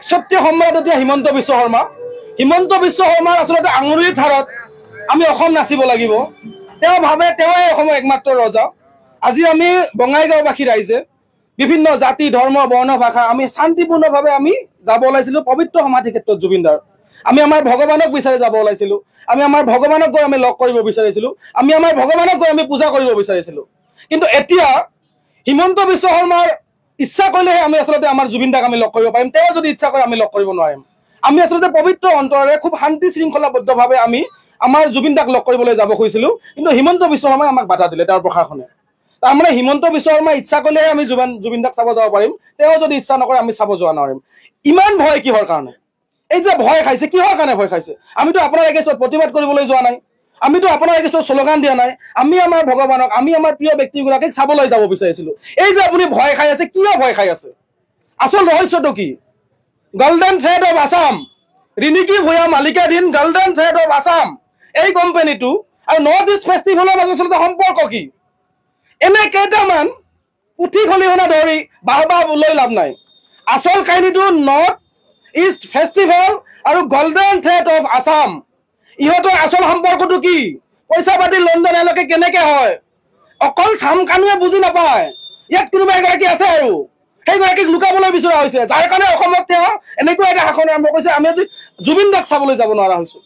সত্য সম্ৰাট এতিয়া হিমন্ত বিশ্ব শৰ্মা। হিমন্ত বিশ্ব শৰ্মাৰ আচলতে আঙুলিৰ ধাৰত আমি অসম নাচিব লাগিব। তেওঁ ভাবে তেওঁই অসমৰ একমাত্ৰ ৰজা। আজি আমি বঙাইগাঁওবাসী ৰাইজে বিভিন্ন জাতি ধৰ্ম বৰ্ণ ভাষা আমি শান্তিপূৰ্ণভাৱে আমি যাব ওলাইছিলো পবিত্ৰ সমাধি ক্ষেত্ৰত জুবিনদাৰ। আমি আমাৰ ভগৱানক বিচাৰি যাব ওলাইছিলো। আমি আমাৰ ভগৱানক গৈ আমি লগ কৰিব বিচাৰিছিলো। আমি আমাৰ ভগৱানক গৈ আমি পূজা কৰিব বিচাৰিছিলো। কিন্তু এতিয়া হিমন্ত বিশ্ব শৰ্মাৰ ইচ্ছা কৰিলেহে আমি আচলতে আমাৰ জুবিনদাক আমি লগ কৰিব পাৰিম। তেওঁ যদি ইচ্ছা কৰে আমি লগ কৰিব নোৱাৰিম। আমি আচলতে পবিত্ৰ অন্তৰেৰে খুব শান্তি শৃংখলাবদ্ধভাৱে আমি আমাৰ জুবিনদাক লগ কৰিবলৈ যাব খুজিছিলো। কিন্তু হিমন্ত বিশ্ব শৰ্মাই আমাক বাধা দিলে তেওঁৰ প্ৰশাসনে। তাৰমানে হিমন্ত বিশ্ব শৰ্মাই ইচ্ছা কৰিলেহে আমি জুবিনদাক চাব যাব পাৰিম। তেওঁ যদি ইচ্ছা নকৰে আমি চাব যোৱা নোৱাৰিম। ইমান ভয় কিহৰ কাৰণে? এই যে ভয় খাইছে কিহৰ কাৰণে ভয় খাইছে? আমিতো আপোনাৰ এগেইনষ্টত প্ৰতিবাদ কৰিবলৈ যোৱা নাই। আমিতো আপোনাৰ এগেইনষ্টত শ্লোগান দিয়া নাই। আমি আমাৰ ভগৱানক আমি আমাৰ প্ৰিয় ব্যক্তিগৰাকীক চাবলৈ যাব বিচাৰিছিলো। এই যে আপুনি ভয় খাই আছে কিয় ভয় খাই আছে? আচল ৰহস্যটো কি? Golden thread of Assam Riniki Bhuyan মালিকাধীন গোল্ডেন থ্ৰেড অফ আছাম এই কোম্পানীটো আৰু নৰ্থ ইষ্ট ফেষ্টিভেলৰ মাজত আচলতে সম্পৰ্ক কি? এনে কেইটামান পুথি খলিহনা ধৰি বাহবা লৈ লাভ নাই। আচল কাহিনীটো নৰ্থ ইষ্ট ফেষ্টিভেল আৰু গোল্ডেন থ্ৰেড অফ আছাম ইহঁতৰ আচল সম্পৰ্কটো কি? পইচা পাতি লেনদেন এওঁলোকে কেনেকে হয় অকল চাম কানুৱে বুজি নাপায়। ইয়াত কোনোবা এগৰাকী আছে আৰু সেইগৰাকীক লুকাবলৈ বিচৰা হৈছে, যাৰ কাৰণে অসমত তেওঁ এনেকুৱা এটা শাসন আৰম্ভ কৰিছে। আমি আজি জুবিনদাক চাবলৈ যাব নোৱাৰা হৈছো।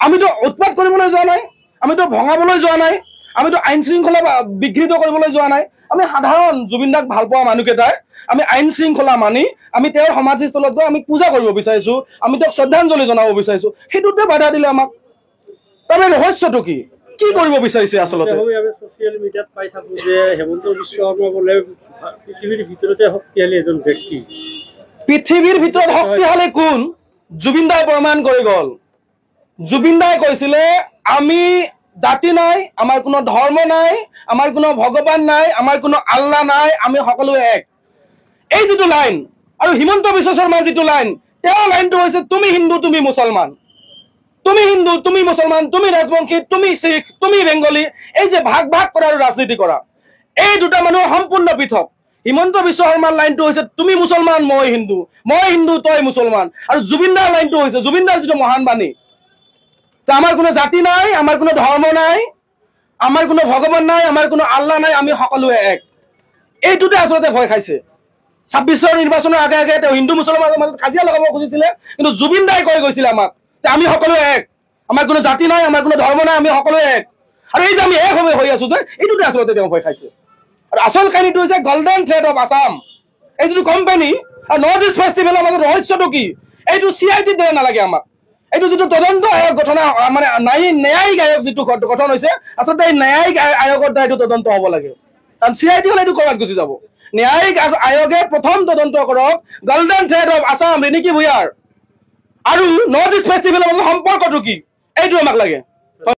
আমিতো উৎপাত কৰিবলৈ যোৱা নাই, আমিতো ভঙাবলৈ যোৱা নাই, আমিতো আইন শৃংখলা বিঘ্নিত কৰিবলৈ যোৱা নাই। আমি সাধাৰণ জুবিনদাক ভাল পোৱা মানুহকেইটাই আমি আইন শৃংখলা মানি আমি তেওঁৰ সমাধিস্থলত গৈ আমি পূজা কৰিব বিচাৰিছো। আমি তেওঁক শ্ৰদ্ধাঞ্জলি জনাব বিচাৰিছো। সেইটোতে বাধা দিলে আমাক। তাৰমানে ৰহস্যটো কি? কি কৰিব বিচাৰিছে আচলতে? ছচিয়েল মিডিয়াত পাই থাকো যে হিমন্ত বিশ্ব শৰ্মা বোলে পৃথিৱীৰ ভিতৰতে শক্তিশালী এজন ব্যক্তি। পৃথিৱীৰ ভিতৰত শক্তিশালী কোন? জুবিনদাই প্ৰমাণ কৰি গ'ল। জুবিনদাই কৈছিলে আমি জাতি নাই, আমাৰ কোনো ধৰ্ম নাই, আমাৰ কোনো ভগৱান নাই, আমাৰ কোনো আল্লাহ নাই, আমি সকলো এক। এই যিটো লাইন আৰু হিমন্ত বিশ্ব শৰ্মাৰ যিটো লাইন, তেওঁৰ লাইনটো হৈছে তুমি হিন্দু তুমি মুছলমান, তুমি হিন্দু তুমি মুছলমান, তুমি ৰাজবংশী তুমি শিখ তুমি বেংগলী। এই যে ভাগ ভাগ কৰা আৰু ৰাজনীতি কৰা এই দুটা মানুহ সম্পূৰ্ণ পৃথক। হিমন্ত বিশ্ব শৰ্মাৰ লাইনটো হৈছে তুমি মুছলমান মই হিন্দু তই মুছলমান। আৰু জুবিনদাৰ লাইনটো হৈছে জুবিনদাৰ যিটো মহান বাণী যে আমাৰ কোনো জাতি নাই, আমাৰ কোনো ধৰ্ম নাই, আমাৰ কোনো ভগৱান নাই, আমাৰ কোনো আল্লাহ নাই, আমি সকলোৱে এক। এইটোতে আচলতে ভয় খাইছে। ২৬ৰ নিৰ্বাচনৰ আগে আগে তেওঁ হিন্দু মুছলমানৰ মাজত কাজিয়া লগাব খুজিছিলে। কিন্তু জুবিনদাই কৈ গৈছিলে আমাক যে আমি সকলোৱে এক, আমাৰ কোনো জাতি নাই, আমাৰ কোনো ধৰ্ম নাই, আমি সকলোৱে এক। আৰু এই যে আমি এক হৈ আছো যে এইটোতে আচলতে তেওঁ ভয় খাইছে। আৰু আচল কাহিনীটো হৈছে গোল্ডেন থ্ৰেড অফ আছাম এই যিটো কোম্পানী আৰু নৰ্থ ইষ্ট ফেষ্টিভেলৰ মাজত ৰহস্যটো কি? এইটো CID দৰে নালাগে আমাক। এইটো যিটো তদন্ত আয়োগ গঠন মানে ন্যায়িক আয়োগ যিটো গঠন হৈছে আচলতে এই ন্যায়িক আয়োগৰ দ্বাৰা এইটো তদন্ত হ'ব লাগে। কাৰণ CID হলে এইটো ক'ৰবাত গুচি যাব। ন্যায়িক আয়োগে প্ৰথম তদন্ত কৰক golden thread of Assam Riniki ভূঞাৰ আৰু নৰ্থ ইষ্ট ফেষ্টিভেলৰ মাজত সম্পৰ্কটো কি এইটো আমাক লাগে।